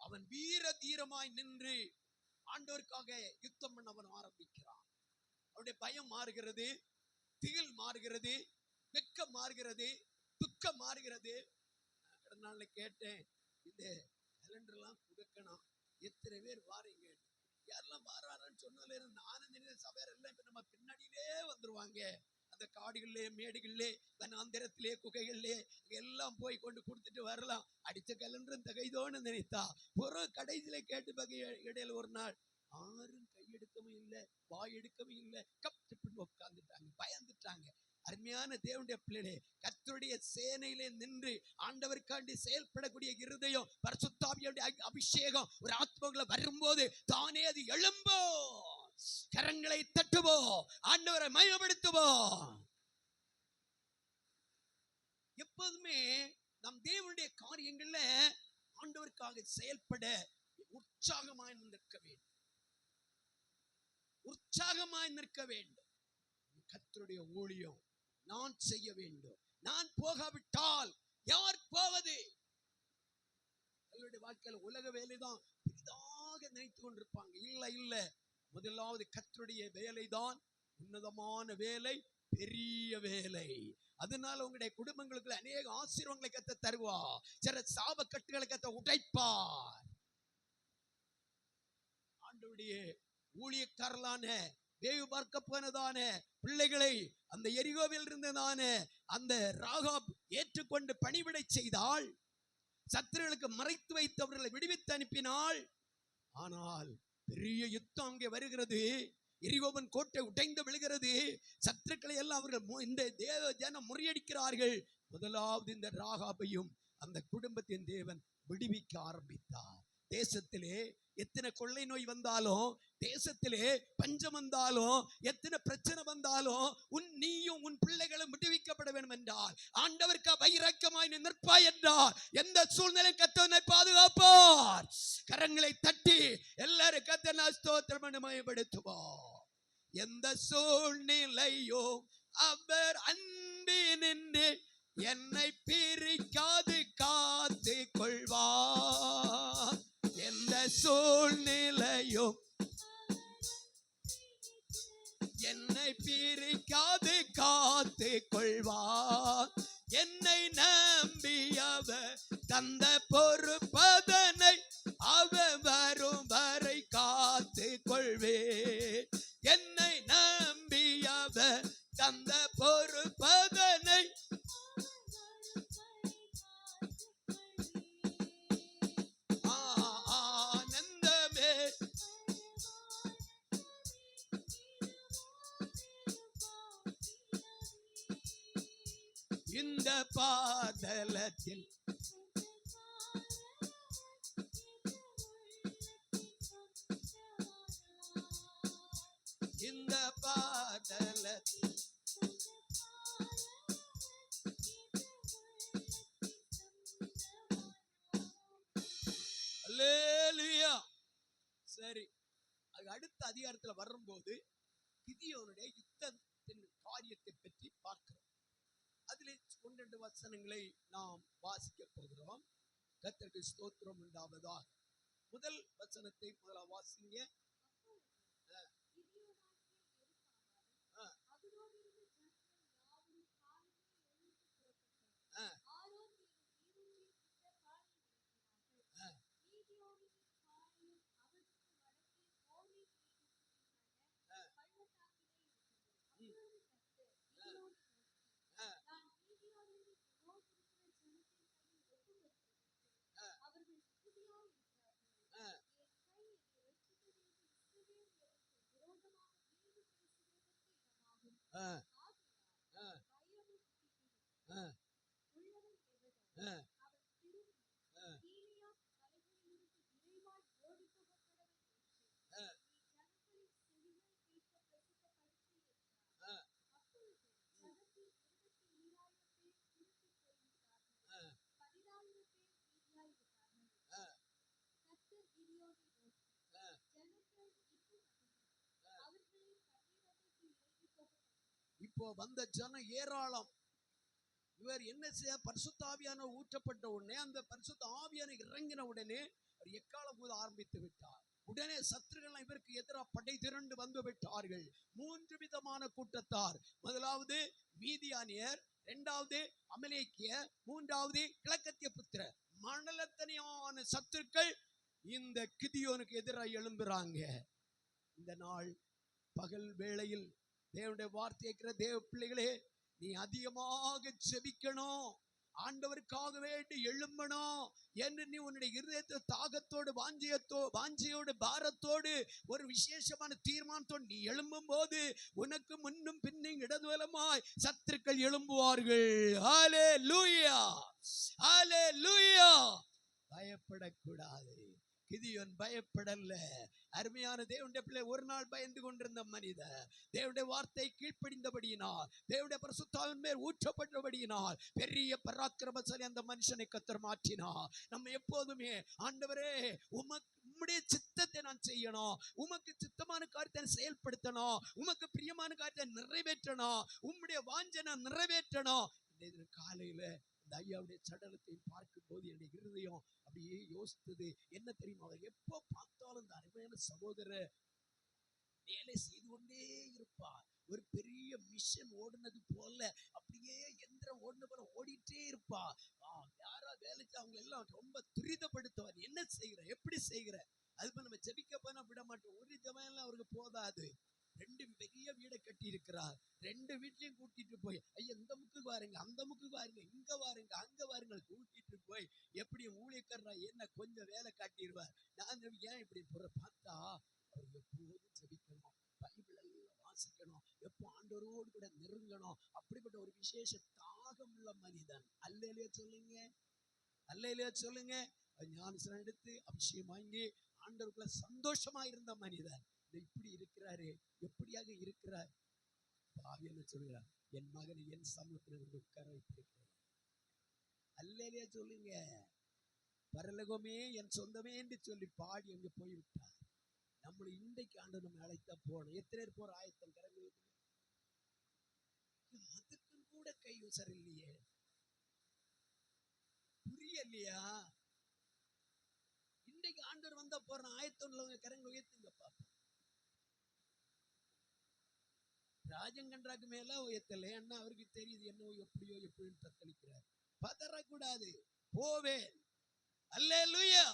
அவன் வீர தீரமாய் நின்று ஆண்டவருக்காக யுத்தம் பண்ண அவன் ஆரம்பிக்கிறான். அவனுடைய பயம் மாறுகிறது, திகில் மாறுகிறது, வெக்கம் மாறுகிறது, துக்கம் மாறுகிறது. கடந்த நாள்ல கேட்டேன், இந்த கேலண்டர் எல்லாம் கொடுக்கணும், எத்தனை பேர் வாரீங்க? யாரெல்லாம் வாரான்னு சொன்னதுல நானும் சபையார் எல்லாம் இப்ப நம்ம பின்னாடியிலே வந்துருவாங்க. அந்த காடுகளிலே, மேடுகளிலே, வனாந்திரத்திலே, குகைகளிலே எல்லாம் போய் கொண்டு கொடுத்துட்டு வரலாம். அடிச்ச கேலண்டர் தகைதோன்னு நினைத்தா ஒரு கடைசியில கேட்டு பகை இடையில ஒரு நாள் யாரும் கையெடுக்கவும் இல்லை, வாய் எடுக்கவும் இல்லை, கப்டு உட்கார்ந்துட்டாங்க, பயந்துட்டாங்க. அருமையான தேவனுடைய பிள்ளைகளே, கர்த்தருடைய சேனையிலே நின்று ஆண்டவருக்காண்டி செயல்படக்கூடிய இருதயம், பரிசுத்த ஆவியுடைய அபிஷேகம் ஒரு ஆத்மாவுக்குள்ள வரும்போது தானே அது எழும்பும். கரங்களை தட்டுவோம், ஆண்டவரை மகிமைப்படுத்துவோம். எப்போதுமே நம் தேவனுடைய காரியங்கள்ல ஆண்டவருக்காக செயல்பட உற்சாகமாய் நிற்க வேண்டும், உற்சாகமாய் நிற்க வேண்டும். கர்த்தருடைய ஊழியம் நான் செய்ய வேண்டும், நான் போகாவிட்டால் யார் போவது? அவருடைய வாழ்க்கையில உலக வேலைதான் பெரிதாக நினைத்து கொண்டிருப்பாங்க. இல்ல, முதலாவது கர்த்தருடைய வேலைதான் உன்னதமான வேலை, பெரிய வேலை. அதனால உங்களுடைய குடும்பங்களுக்கு அநேக ஆசீர்வாதங்களை கர்த்தர் தருவார், சில சாப கட்டுகளை கர்த்தர் உடைப்பார். ஆண்டவருடைய ஊழியக்காரலான வேவு பார்க்க போனதான பிள்ளைகளை அந்த எரிகோவில் இருந்ததான அந்த ராகாப் ஏற்றுக்கொண்டு பணிவிடை செய்தால், சத்துருக்களுக்கு மறைத்து வைத்தவர்களை விடுவித்து அனுப்பினாள். ஆனால் பெரிய யுத்தம் அங்கே வருகிறது. எரிகோவின் கோட்டை உடைந்து விழுகிறது. சத்துருக்களை எல்லாம் அவர்கள் இந்த தேவ ஜனம் முறியடிக்கிறார்கள். முதலாவது இந்த ராகாபையும் அந்த குடும்பத்தின் தேவன் விடுவிக்க ஆரம்பித்தார். தேசத்திலே எத்தனை கொள்ளை நோய் வந்தாலும், தேசத்திலே பஞ்சம் வந்தாலும், எத்தனை பிரச்சனை வந்தாலும், நீயும் உன் பிள்ளைகளும் விடுவிக்கப்பட வேண்டும் என்றால், ஆண்டவருக்கு வைரக்கமாய் நிற்பாய் என்றால், எந்த சூழ்நிலை கர்த்தர் பாதுகாப்பார். கரங்களை தட்டி எல்லாரும் கர்த்தரை ஸ்தோத்திரம் பண்ணி மகிமைப்படுத்துவோம். எந்த சூழ்நிலையோ அவர் அன்பினின்று என்னை பிரிக்காது காத்து கொள்வார். எந்த சூழ்நிலையும் என்னை பிரிக்காது காத்து கொள்வார். என்னை நம்பியவர் தந்த பொறுப்பதனை அவர் வரும் வரை காத்து கொள்வேன். என்னை நம்பியவர் தந்த பொறுப்பதனை இந்த பாதலத்தில் இந்த பாதலத்தில் அல்லேலூயா. சரி, அது அடுத்த அதிகாரத்தில் வரும்போது கிதியோனுடைய யுத்தத்தின் காரியத்தை பற்றி பார்க்கிறோம். அதிலே 1-2 வசனங்களை நாம் வாசிக்க போகிறோம். கர்த்தருக்கு ஸ்தோத்திரம் உண்டாவதாக. முதல் வசனத்தை முதல்ல வாசிங்க. இப்போ வந்த ஜனம் ஏராளம். இவர் என்ன செய்ய, பரிசுத்த ஆவியான ஊற்றப்பட்ட உடனே, அந்த பரிசுத்த ஆவியான இறங்கின உடனே அவர் எக்காலம் ஊத ஆரம்பித்து விட்டார். உடனே சத்துருக்கள் இவருக்கு எதிராக படை திரண்டு வந்து விட்டார்கள். 3 விதமான கூட்டத்தார். முதலாவது மீதியானியர், இரண்டாவது அமலேக்கியர், மூன்றாவது கிழக்கத்திய புத்திரர். மணலத்தனையான சத்துருக்கள் இந்த கிதியோனுக்கு எதிராக எழும்புறாங்க. இந்த நாள் பகல் வேளையில் தேவனுடைய வார்த்தை கேட்கிற தேவ பிள்ளைகளே, நீ அதிகமாக ஜெபிக்கணும், ஆண்டவருக்காக வேண்டி எழும்பணும் என்று நீ உன்னுடைய இருதயத்தை தாகத்தோடு வாஞ்சியோடு பாரத்தோடு ஒரு விசேஷமான தீர்மானத்தோடு நீ எழும்பும் போது உனக்கு முன்னும் பின்னும் இடதுவலமாய் சத்துருக்கள் எழும்புவார்கள். ஹல்லேலூயா, ஹல்லேலூயா. பயப்படக்கூடாது. கிதியோன் பயப்படல. அருமையான தேவனுடைய பிள்ளை, ஒரு நாள் பயந்து கொண்டிருந்த மனிதன் தேவனுடைய வார்த்தை கீழ்ப்படிந்தபடியினால், தேவனுடைய பரிசுத்தாவின் மேல் ஊற்றப்பட்டபடியினால் பெரிய பராக்கிரமசாலி அந்த மனுஷனை கர்த்தர் மாற்றினார். நம்ம எப்போதுமே ஆண்டவரே உம்முடைய சித்தத்தை நான் செய்யணும், உமக்கு சித்தமான காரியத்தை செயல்படுத்தணும், உமக்கு பிரியமான காரியத்தை நிறைவேற்றணும், உம்முடைய வாஞ்சனை நிறைவேற்றணும். காலையில இந்த ஐயாவுடைய சடலத்தை பார்க்கும் போது என்னுடைய இருதயம் அப்படியே யோசித்தது என்ன தெரியுமா? அவர் எப்போ பார்த்தாலும் இந்த அருமையான சகோதரர் வேலை செய்து கொண்டே இருப்பார். ஒரு பெரிய மிஷன் ஓடுனது போல, அப்படியே எந்திரம் ஓடுன போல ஓடிட்டே இருப்பார். யாரா வேலைக்கு அவங்க எல்லாம் ரொம்ப துரிதப்படுத்துவார். என்ன செய்கிற, எப்படி செய்கிற, அது நம்ம ஜெபிக்க போனா விட மாட்டோம். ஒரு ஜெபம் எல்லாம் அவருக்கு போதாது. 2 பெரிய வீடை கட்டி இருக்கிறார். 2 வீட்லயும் கூட்டிட்டு போய், ஐயா இந்த முக்கு வாருங்க, அந்த முக்கு வாருங்க, இங்க வாருங்க, அங்க வாருங்க, கூட்டிட்டு போய் எப்படி ஊழியக்காரரா என்ன கொஞ்சம் வேலை காட்டிடுவார். நான் ஏன் இப்படி பார்த்தா அவர் எப்போதும் ஜெபிக்கணும், பைபிள் எல்லாம் வாசிக்கணும், எப்போ ஆண்டவரோடு கூட நெருங்கணும். அப்படிப்பட்ட ஒரு விசேஷ தாகம் உள்ள மனிதன். அல்லேலூயா சொல்லுங்க, அல்லேலூயா சொல்லுங்க. ஞானஸ்நானம் எடுத்து அபிஷேகம் வாங்கி ஆண்டவருக்குள்ள சந்தோஷமா இருந்த மனிதன் இப்படி இருக்கிறாரு. எப்படியாக இருக்கிறார்? பாவியன்னு சொல்கிறார், என் மகனை என் சமூகத்தில் உட்கார வைத்திருக்கிறார். அல்லேலூயா சொல்லுங்க. பரலோகமே என் சொந்தமே என்று சொல்லி பாடி அங்கே போய்விட்டார். நம்மளை இன்றைக்கு ஆண்டு நம்ம அழைத்தா போனோம். எத்தனை பேர் போற ஆயத்தம் கரங்கள்? அதுக்கும் கூட கை உசர் இல்லையே, புரியலையா? இன்றைக்கு ஆண்டவர் வந்தா போற ஆயத்தம் உள்ளவங்க கரங்கள் உயர்த்துங்க பாப்போம். ராஜங்கன்றாக்கு மேல உயர்த்தல, ஏன்னா அவருக்கு தெரியுது என்ன எப்படியோ எப்படின்னு தத்தளிக்கிறார். பதறக்கூடாது, போவேன். அல்லேலூயா.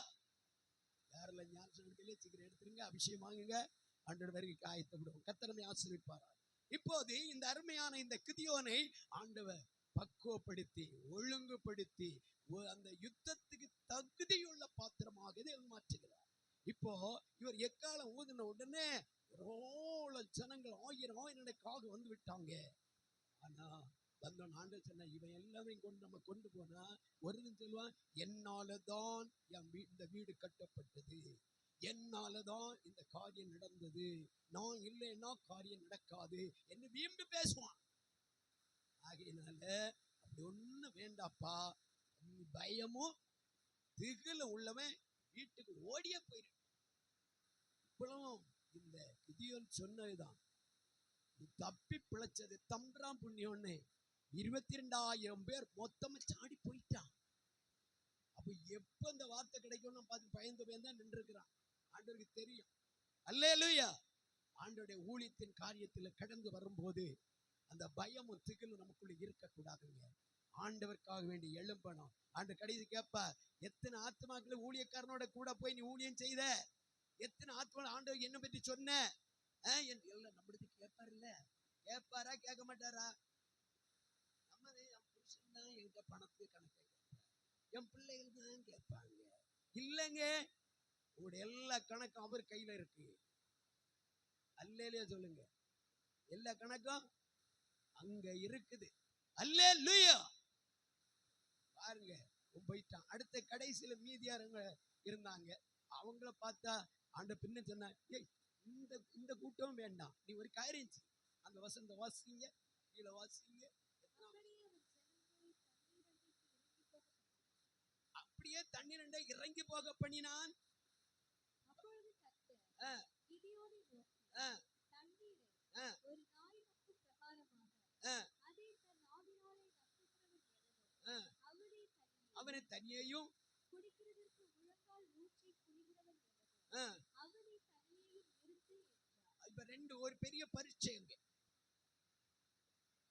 யாரெல்லாம் ஞானஸ்நானம் சீக்கிரம் எடுத்துருங்க, அபிஷேகம் வாங்குங்க, ஆண்டவர் வரைக்கும் ஆயத்தப்படுவோம். கர்த்தர் நம்மை ஆசீர்வதிப்பார். இப்போது இந்த அருமையான இந்த கிதியோனை ஆண்டவர் பக்குவப்படுத்தி ஒழுங்குபடுத்தி அந்த யுத்தத்துக்கு தகுதியுள்ள பாத்திரமாக மாற்றுகிறார். இப்போ இவர் எக்காலம் ஊதின உடனே ஜனங்கள் 1000 வந்து விட்டாங்க. ஆனா வந்தோம் ஆண்டவர் சொன்ன, இவன் எல்லாமே நம்ம கொண்டு போனா ஒருவன் சொல்லுவான், என்னாலதான் இந்த வீடு கட்டப்பட்டது, என்னாலதான் இந்த காரியம் நடந்தது, நான் இல்லைன்னா காரியம் நடக்காது என்று வீம்பு பேசுவான். ஆகையினால அப்படி ஒண்ணு வேண்டாப்பா. பயமும் திகிலும் உள்ளவன் வீட்டுக்கு ஓடியே போயிரு. இவ்வளவும் இந்த கிதியோன் சொன்னதுதான். தப்பி பிழைச்சது தம்பராம் புண்ணியம்னு 22,000 பேர் மொத்தமா சாடி போயிட்டான். அப்ப எப்ப இந்த வார்த்தை கிடைக்கும்னு பார்த்து பயந்து பயந்தான் நின்று இருக்கிறான். ஆண்டவருக்கு தெரியும். அல்லேலூயா. ஆண்டவருடைய ஊழியத்தின் காரியத்துல கடந்து வரும்போது அந்த பயமும் திகிலும் நமக்குள்ள இருக்கக்கூடாதுங்க. ஆண்டவருக்காக வேண்டி எழும்பணும். ஆண்டவர் கடைசி கேட்பா, எத்தனை ஆத்மாக்களை ஊழியக்காரனோட கூட போய் நீ ஊழியம் செய்த, எத்தனை ஆத்மா ஆண்டவர் என்ன பற்றி சொன்ன எல்லாம் நம்மளுக்கு கேட்பாரு இல்ல? கேட்பாரா கேட்க மாட்டாரா? நம்ம என் புருஷன் தான் எங்க பணத்துக்கு கணக்கு கேட்பாரு, என் பிள்ளைகள் தான் கேட்பாங்க. இல்லைங்க, உங்களுடைய எல்லா கணக்கும் அவர் கையில இருக்கு. அல்லேலூயா சொல்லுங்க. எல்லா கணக்கும் அங்க இருக்குது. அல்லேலூயா. பாருங்க, போயிட்டான். அடுத்த கடைசியில மீதியாரங்க இருந்தாங்க. அவங்கள பார்த்தா ஆண்டவர் பின்ன சொன்ன, இந்த கூட்டம் வேண்டாம், நீ ஒரு காரியம் செய். அந்த வசந்த வாசிங்க, கீழே வாசிங்க. அப்படியே தண்ணீரண்டை இறங்கி போக பண்ணினான். அவனை தனியையும் இப்ப 2 ஒரு பெரிய பரீட்சை.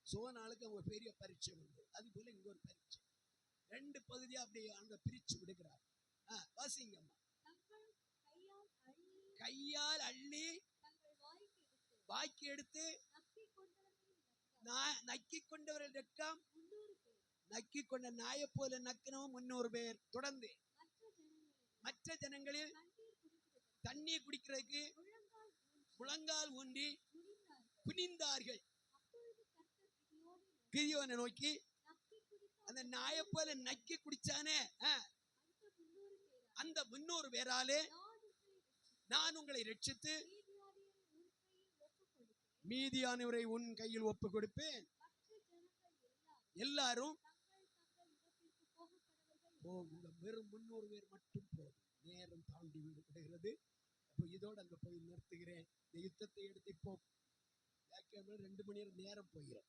சோனாளுக்கு ஒரு பெரிய பரீட்சை உண்டு, அது போல இங்க ஒரு பரீட்சை. 2 பகுதியா அப்படியே அங்க பிரிச்சு விடுகிறார். வாசிங்கம்மா. கையால் அள்ளி வாய்க்கு எடுத்து நக்கி கொண்டவர்கள் ரத்தம் நக்கி கொண்ட நாயை போல நக்கினவன் 300 பேர். தொடர்ந்து மற்ற ஜனங்களில் தண்ணீர் குடிக்கிறதுக்கு முழங்கால் ஊன்றி குனிந்தார்கள். கிதியோனை நோக்கி, அந்த நாயை போல நக்கி குடிச்சானே அந்த 300 பேராலே நான் உங்களை ரட்சித்து மீதியானவரை உன் கையில் ஒப்பு கொடுப்பேன். எல்லாரும் வெறும் 300 பேர் மட்டும் போதும். நேரம் தாண்டி விடுகிறது. அப்போ இதோட அங்க போய் நிறுத்துகிறேன். இந்த யுத்தத்தை எடுத்து இப்போ 2 மணி நேரம் போகிறோம்.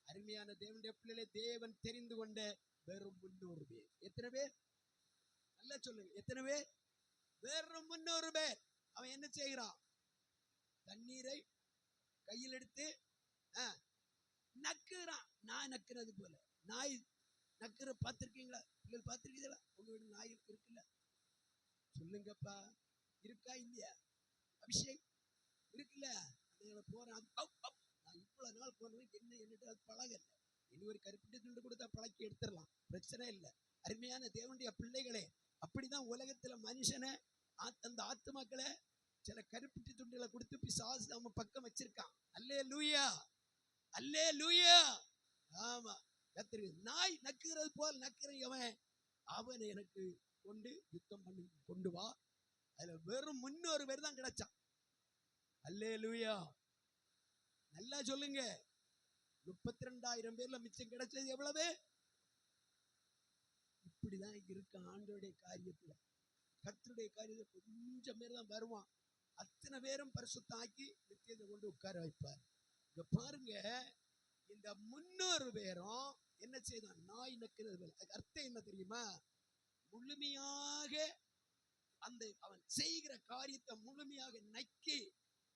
அருமையான தேவனுடைய பிள்ளைகளை, தேவன் தெரிந்து கொண்ட வெறும் 300 பேர். எத்தனை பேர்? நல்லா சொல்லுங்க, எத்தனை பேர்? வெறும் 300 பேர். அவன் என்ன செய்கிறான்? தண்ணீரை கையில் எடுத்து நக்குறான். நாய் நக்குறது போல. நாய் நக்குற பார்த்திருக்கீங்களா? பிள்ளைகள் பார்த்திருக்கீங்களா? உங்க வீடு நாய் இருக்குல்ல? சொல்லுங்கப்பா, இருக்கா இல்லையா? அபிஷேக் இருக்குல்ல? போறேன். நான் இவ்வளவு நாள் போனவன் என்னட்டு அது பழகல. இனி ஒரு கருப்பிட்டு துண்டு கொடுத்தா பழக்கி எடுத்துடலாம், பிரச்சனை இல்லை. அருமையான தேவனுடைய பிள்ளைகளே, அப்படிதான் உலகத்துல மனுஷனை அந்த ஆத்துமாக்களை சில கருப்பிட்டு துண்டுகளை கொடுத்து பிசாசு நம்ம பக்கம் வச்சிருக்கான். அல்லேலூயா, அல்லேலூயா. ஆமா, நாய் நக்குறது போல் நக்குறவன் அவனை எனக்கு கொண்டு யுத்தம் பண்ணி கொண்டு வா. அதுல வெறும் 300 பேர் தான் கிடைச்சான். அல்லேலூயா, நல்லா சொல்லுங்க. 32,000 பேர்ல மிச்சம் கிடைச்சது எவ்வளவு? இப்படிதான் இருக்கு ஆண்டோடைய காரியத்துல. கர்த்தருடைய காரியத்துல கொஞ்சம் பேர் தான் வருவான். அத்தனை பேரும் பரிசுத்தாக்கி நித்தியத்தை கொண்டு உட்கார வைப்பார். இங்க பாருங்க, இந்த 300 பேரும் என்ன செய்தான்? நாய் நக்கிறது. அர்த்தம் என்ன தெரியுமா? முழுமையாக அந்த அவன் செய்கிற காரியத்தை முழுமையாக நக்கி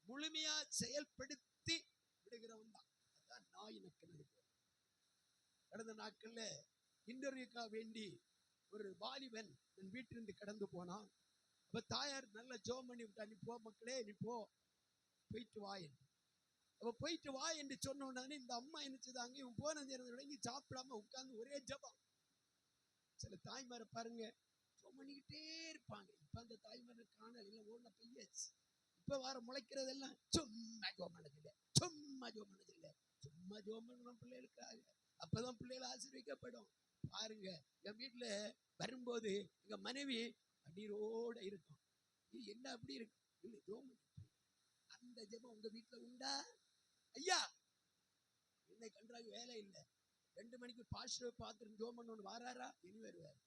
முழுமையா செயல்படுத்தி விடுகிறவன் தான். அதான் நாய் நக்கிறது. கடந்த நாட்கள்ல இன்டர்வியூக்காக வேண்டி ஒரு வாலிபன் என் வீட்டிலிருந்து கடந்து போனான். அப்ப தாயார் நல்ல ஜோம் பண்ணி விட்டா, நீ போ மக்களே, நீ போ, போயிட்டு வா என்று. அப்ப போயிட்டு வா என்று சொன்ன உடனே இந்த அம்மா என்ன செய்தாங்க? இவன் போன நேரம் சாப்பிடாம உட்கார்ந்து ஒரே ஜபம். சில தாய்மாரை பாருங்க, ஜோம் பண்ணிக்கிட்டே இருப்பாங்க. இப்ப அந்த தாய்மாரை காணல, இல்லை ஓட பையாச்சு. இப்ப வர முளைக்கிறதெல்லாம் சும்மா ஜோம் பண்ணதில்லை, சும்மா ஜோம் பண்ணதில்லை, சும்மா ஜோம் பண்ண பிள்ளைகளுக்காக. அப்பதான் பிள்ளைகள் ஆசீர்வதிக்கப்படும். பாருங்க, என் வீட்டுல வரும்போது எங்க மனைவி அடியோட இருக்கும். என்ன அப்படி இருக்கு? இல்லை, ஜோம் அந்த ஜெபம் உங்க வீட்டுல உண்டா? ஐயா, என்னை கண்டாங்க வேலை இல்லை. 2 மணிக்கு பாஸ்டர் பார்த்துட்டு ஜோம் பண்ணு வாராரா? இனி வருவார்.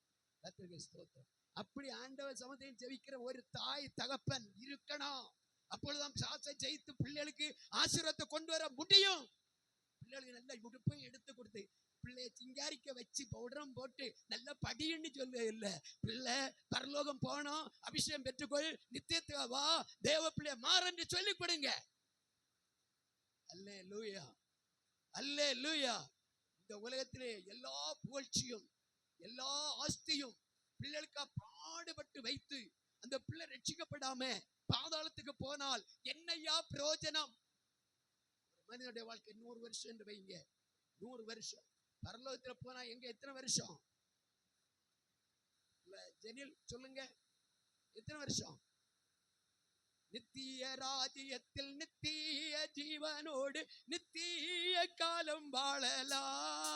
கர்த்தருக்கு ஸ்தோத்திரம். அப்படி ஆண்டவர் சமத்தையும் ஜெபிக்கிற ஒரு தாய் தகப்பன் இருக்கணும். அப்பொழுதுதான் சாசை ஜெயித்து பிள்ளைகளுக்கு ஆசீர்வாதத்தை கொண்டு வர முடியும். பிள்ளைகளுக்கு நல்ல உடுப்பையும் எடுத்து கொடுத்து பிள்ளைய சிங்காரிக்க வச்சு பவுடரும் போட்டு நல்ல படின்னு சொல்ல இல்ல. பிள்ளை பரலோகம் போனோம், அபிஷேகம் பெற்றுக்கொள், நித்தியத்துவ வா, தேவ பிள்ளைய மாறன்னு சொல்லி கொடுங்க. அல்லேலூயா, அல்லேலூயா. இந்த உலகத்திலே எல்லா புகழ்ச்சியும் எல்லா ஆஸ்தியும் பிள்ளைகளுக்கா பாடுபட்டு வைத்து அந்த பிள்ளை ரட்சிக்கப்படாம பாதாளத்துக்கு போனால் என்னையா பிரயோஜனம்? மனிதனுடைய வாழ்க்கை 100 வருஷம் என்று வைங்க. 100 வருஷம். பரலோகத்துல போனா எங்க எத்தனை வருஷம்? ஜெனில் சொல்லுங்க, எத்தனை வருஷம்? நித்திய ராஜ்யத்தில் நித்திய ஜீவனோடு நித்திய காலம் வாழலாம்.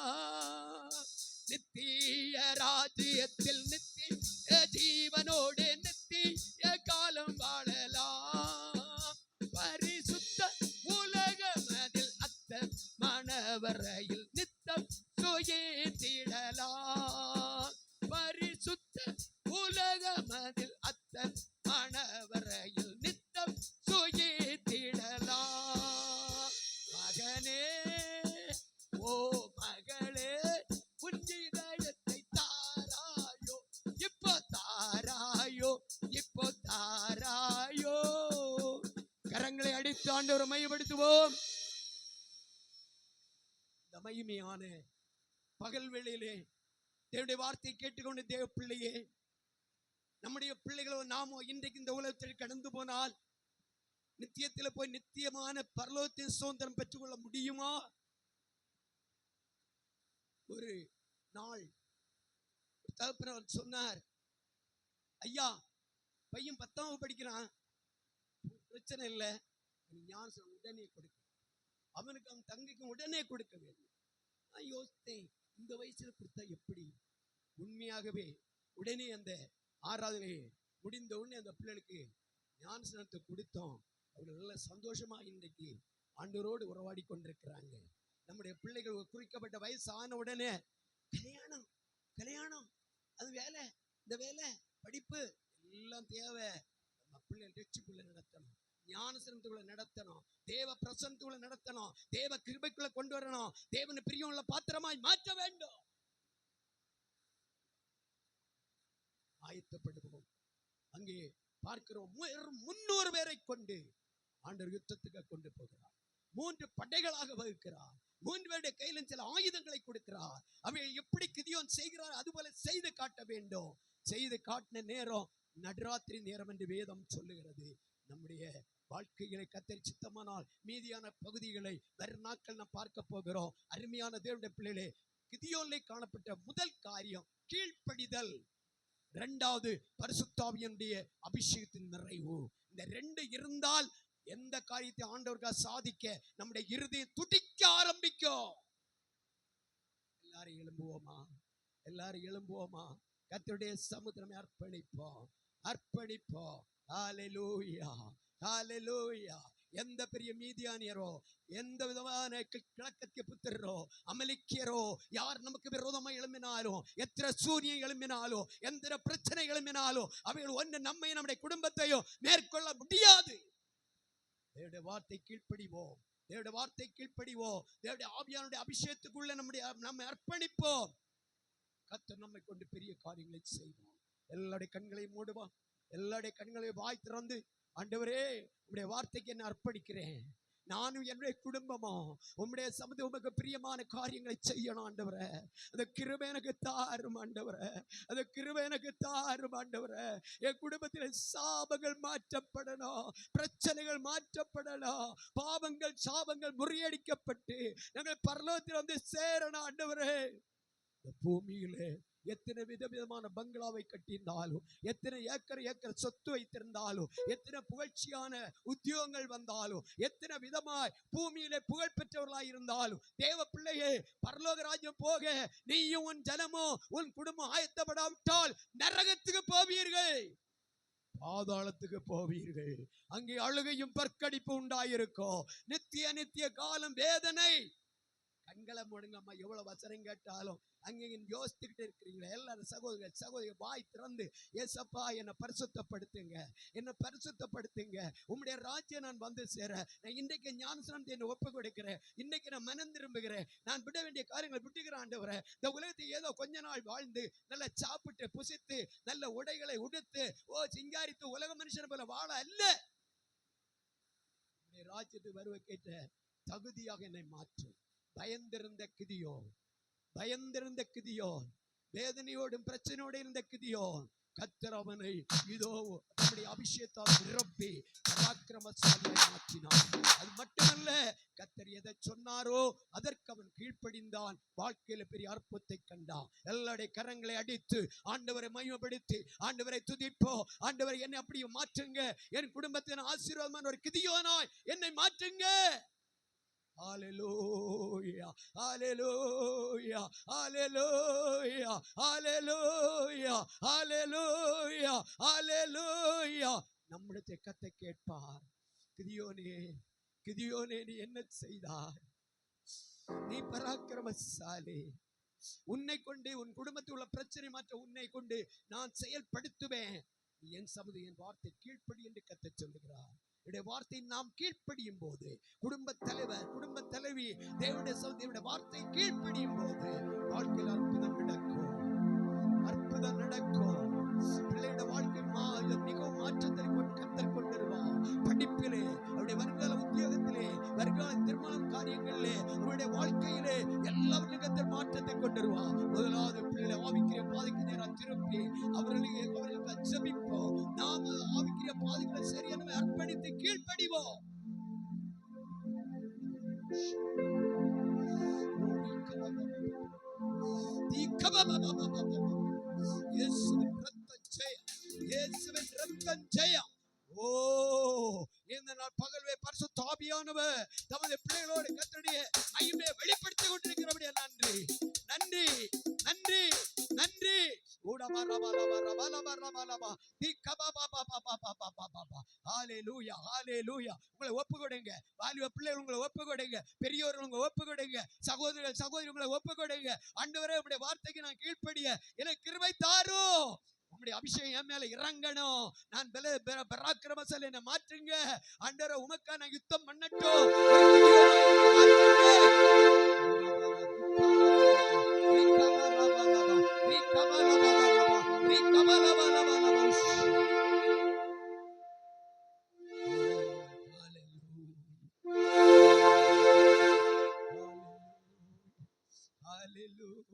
நித்திய ராஜ்யத்தில் நித்திய ஜீவனோடு நித்திய காலம் வாழலாம். பரிசுத்த உலகம் அதில் அத்த மனவரையில் நித்தம் சுயித்திடலாம். பரிசுத்த உலகம் அதில் அத்த மனவரையில் நித்தம் சுயித்திடலாம். மகனே, ஓ மகளே, உன் இதயத்தை தாராயோ, இப்போ தாராயோ, இப்போ தாராயோ. கரங்களை அடித்து ஆண்டவரை மையப்படுத்துவோம். இந்த மகிமையான பகல் வேளையிலே தேவனுடைய வார்த்தையை கேட்டுக்கொண்டு தேவ பிள்ளையே, நம்முடைய பிள்ளைகளோ நாமோ இன்றைக்கு இந்த உலகத்தில் கடந்து போனால் நித்தியத்தில் போய் நித்தியமான பரலோகத்தின் சுதந்திரம் பெற்றுக்கொள்ள முடியுமா? ஒரு நாள் தகப்பனர் சொன்னார், ஐயா பையன் 10ஆம் படிக்கிறான், பிரச்சனை இல்லை, ஞானஸ்நானம் உடனே கொடுக்க, அவனுக்கு அவன் தங்கைக்கும் உடனே கொடுக்க வேண்டும். நான் யோசித்தேன், இந்த வயசுல கொடுத்தா எப்படி? உண்மையாகவே உடனே அந்த ஆராதனை முடிந்த உடனே அந்த பிள்ளைகளுக்கு ஞானஸ்நானத்தை கொடுத்தோம். அவர்கள் நல்ல சந்தோஷமா இன்றைக்கு ஆண்டவரோடு உறவாடி கொண்டிருக்கிறாங்க. நம்முடைய பிள்ளைகள் குறிக்கப்பட்ட வயசு ஆன உடனே கல்யாணம் கல்யாணம், அது வேலை, இந்த வேலை, படிப்பு எல்லாம் தேவை. நம்ம பிள்ளை ரட்சிப்புள்ள நடத்தணும், ஞானஸ்நானத்துக்குள்ள நடத்தணும், தேவ பிரசன்னத்துக்குள்ள நடத்தணும், தேவ கிருபைக்குள்ள கொண்டு வரணும், தேவன் பிரியமுள்ள பாத்திரமாய் மாற்ற வேண்டும். ஆயத்தப்படுவோம். அங்கே பார்க்கிறோம், 300 பேரை கொண்டு ஆண்டவர் யுத்தத்துக்கு கொண்டு போகிறார். 3 படைகளாக வகுக்கிறார். 3 பேருடைய கையில சில ஆயுதங்களை கொடுக்கிறார். அவைகள் எப்படி கிதியோன் செய்கிறார் அதுபோல செய்து காட்ட வேண்டும். செய்து காட்டின நேரம் நடுராத்திரி நேரம் என்று வேதம் சொல்லுகிறது. நம்முடைய வாழ்க்கைகளை கர்த்தர் சித்தமானால் மீதியான பகுதிகளை வேறு நாட்கள் நாம் பார்க்க போகிறோம். அருமையான தேவனுடைய பிள்ளைகளே, கிதியோனிலே காணப்பட்ட முதல் காரியம் கீழ்ப்படிதல். 2வது பரிசுத்த ஆவியினுடைய அபிஷேகத்தின் நிறைவு. இந்த 2 இருந்தால் எந்த காரியத்தை ஆண்டவருக்காக சாதிக்க நம்முடைய இருதயம் துடிக்க ஆரம்பிக்கும். எல்லாரும் எழும்புவோமா? எல்லாரும் எழும்புவோமா? கர்த்தருடைய சமுத்திரமே அர்ப்பணிப்போம், அர்ப்பணிப்போம். ஹல்லேலூயா, ஹல்லேலூயா. எந்த பெரிய மீதியானியரோ, எந்த விதமான கிழக்கத்திய புத்திரரோ, அமலிக்கியரோ, யார் நமக்கு விரோதமாக எழும்பினாலும், எத்தனை சூரியன் எழும்பினாலும், எந்த பிரச்சனை எழும்பினாலும், அவைகள் ஒன்று நம்மை நம்முடைய குடும்பத்தையும் மேற்கொள்ள முடியாது. தேவனுடைய வார்த்தை கீழ்ப்படிவோம், தேவனுடைய வார்த்தை கீழ்ப்படிவோம், தேவனுடைய ஆவியானுடைய அபிஷேகத்துக்குள்ள நம்மை அர்ப்பணிப்போம். கர்த்தர் நம்மை கொண்டு பெரிய காரியங்களை செய்வோம். எல்லாருடைய கண்களையும் மூடுவோம். எல்லாருடைய கண்களையும் வாய் திறந்து, ஆண்டவரே உம்முடைய வார்த்தைக்கு என்ன அர்ப்பணிக்கிறேன், நானும் என்னுடைய குடும்பமும் உம்முடைய சமூக உமக்கு பிரியமான காரியங்களை செய்யணும் ஆண்டவரே. அந்த கிருபை எனக்கு தாரும் ஆண்டவரே, அந்த கிருபை எனக்கு தாரும் ஆண்டவரே. என் குடும்பத்தில் சாபங்கள் மாற்றப்படணும், பிரச்சனைகள் மாற்றப்படணும், பாவங்கள் சாபங்கள் முறியடிக்கப்பட்டு நாங்கள் பரலோகத்தில் வந்து சேரணும் ஆண்டவரே. இந்த பூமியிலே எத்தனை விதவிதமான பங்களாவை கட்டியிருந்தாலும், எத்தனை ஏக்கர் சொத்து வைத்திருந்தாலும், எத்தனை புகழ்ச்சியான உத்தியோகங்கள் வந்தாலும், எத்தனை விதமாய் பூமியிலே புகழ் பெற்றவர்களாய் இருந்தாலும், தேவ பிள்ளையே பரலோக ராஜ்யம் போக நீயும் உன் ஜனமும் உன் குடும்பம் ஆயத்தப்படாவிட்டால் நரகத்துக்கு போவீர்கள், பாதாளத்துக்கு போவீர்கள். அங்கே அழுகையும் பற்கடிப்பு உண்டாயிருக்கும், நித்திய காலம் வேதனை. கண்களை மூடுங்கம்மா. எவ்வளவு வசனம் கேட்டாலும் அங்கே யோசித்துக்கிட்டு இருக்கிறீங்களா? எல்லாரும் சகோதரி வாய் திறந்து, ஏசப்பா என்னை பரிசுத்தப்படுத்துங்க, என்னை பரிசுத்தப்படுத்துங்க, உம்முடைய ராஜ்யம் நான் வந்து சேர, நான் இன்றைக்கு ஞானஸ்நானத்தை என்னை ஒப்பு கொடுக்கிறேன், இன்னைக்கு நான் மனம் திரும்புகிறேன், நான் விட வேண்டிய காரியங்களை விட்டுக்கிறேன் ஆண்டவரே. இந்த உலகத்தை ஏதோ கொஞ்ச நாள் வாழ்ந்து நல்லா சாப்பிட்டு புசித்து நல்ல உடைகளை உடுத்து சிங்காரித்து உலக மனுஷன் போல வாழ அல்ல, உம்முடைய ராஜ்யத்துக்கு வருவ கேட்ட தகுதியாக என்னை மாற்றும். பயந்திருந்த கிதியோன், வேதனையோடும் பிரச்சனையோடு இருந்த கிதியோன், கர்த்தர் அவனை இதோ நம்முடைய அபிஷேகத்தால் நிரப்பி பராக்கிரமசாலியாய் மாற்றினார். அது மட்டுமல்ல, கர்த்தர் எதை சொன்னாரோ அதற்கு அவன் கீழ்ப்படிந்தான். வாழ்க்கையில பெரிய அற்புதத்தை கண்டான். எல்லாருடைய கரங்களை அடித்து ஆண்டவரை மகிமைப்படுத்தி, ஆண்டவரை துதிப்போம், ஆண்டவரை என்னை அப்படியே மாற்றுங்க, என் குடும்பத்தின் ஆசீர்வாதமான ஒரு கிதியோனாய் என்னை மாற்றுங்க. Hallelujah, hallelujah, hallelujah, hallelujah, hallelujah, hallelujah. நம்முடைய கத்தை கேட்பார். கிதியோனே நீ என்ன செய்தாய்? நீ பராக்கிரமசாலி, உன்னை கொண்டு உன் குடும்பத்தில் உள்ள பிரச்சனை மாற்ற உன்னை கொண்டு நான் செயல்படுத்துவேன். என் சமுதாய என் வார்த்தை கீழ்ப்படி என்று கத்த சொல்லுகிறார். வார்த்தை நாம் கீழ்ப்படியும் போது, குடும்ப தலைவர் குடும்ப தலைவி தேவனுடைய வார்த்தை கீழ்ப்படியும் போது வாழ்க்கையில் அற்புதம் நடக்கும், அற்புதம் நடக்கும். பிள்ளையோட வாழ்க்கை மிகவும் மாற்றத்தை கர்த்தர் கொண்டிருவார். படிப்பிலே, அவருடைய வருங்கால உத்தியோகத்திலே, வருங்கால திருமண காரியங்களிலே, அவருடைய வாழ்க்கையிலே எல்லாவற்றிலும் கர்த்தர் மாற்றத்தை கொண்டிருவார். முதலாவது பிள்ளைகளை ஆவிக்கிற பாதைக்கு நேராக திருப்பி அவர்களுக்கு ஜெபிப்போம். நாம் ஆவிக்கிற பாதைகளை சரியான அர்ப்பணித்து கீழ்ப்படிவோம். தீக்க இயேசுவின் ரத்தம் ஜெயம், இயேசுவின் ரத்தம் ஜெயம். ஓ, இந்த நாள் பகல்வே பரிசுத்த ஆவியானவர் தமது பிள்ளைகளோடு கர்த்தருடைய மகிமையை வெளிப்படுத்திக் கொண்டிருக்கிறபடியா நன்றி, நன்றி, நன்றி, நன்றி. உங்களை ஒப்பு கொடுங்க, வாலிப பிள்ளைகள் உங்களை ஒப்பு கொடுங்க, பெரியோர்கள் உங்களை ஒப்பு கொடுங்க, சகோதரர்கள் சகோதரி உங்களை ஒப்பு கொடுங்க. ஆண்டவரே, உம்முடைய வார்த்தைக்கு நான் கீழ்ப்படிய எனக்கு கிருபை தாரும். உம்முடைய அபிஷேகம் என் மேல இறங்கணும். நான் பராக்கிரமசாலி, என்னை மாற்றுங்க ஆண்டவரே. உமக்காக நான் யுத்தம் பண்ணட்டும். Hallelujah.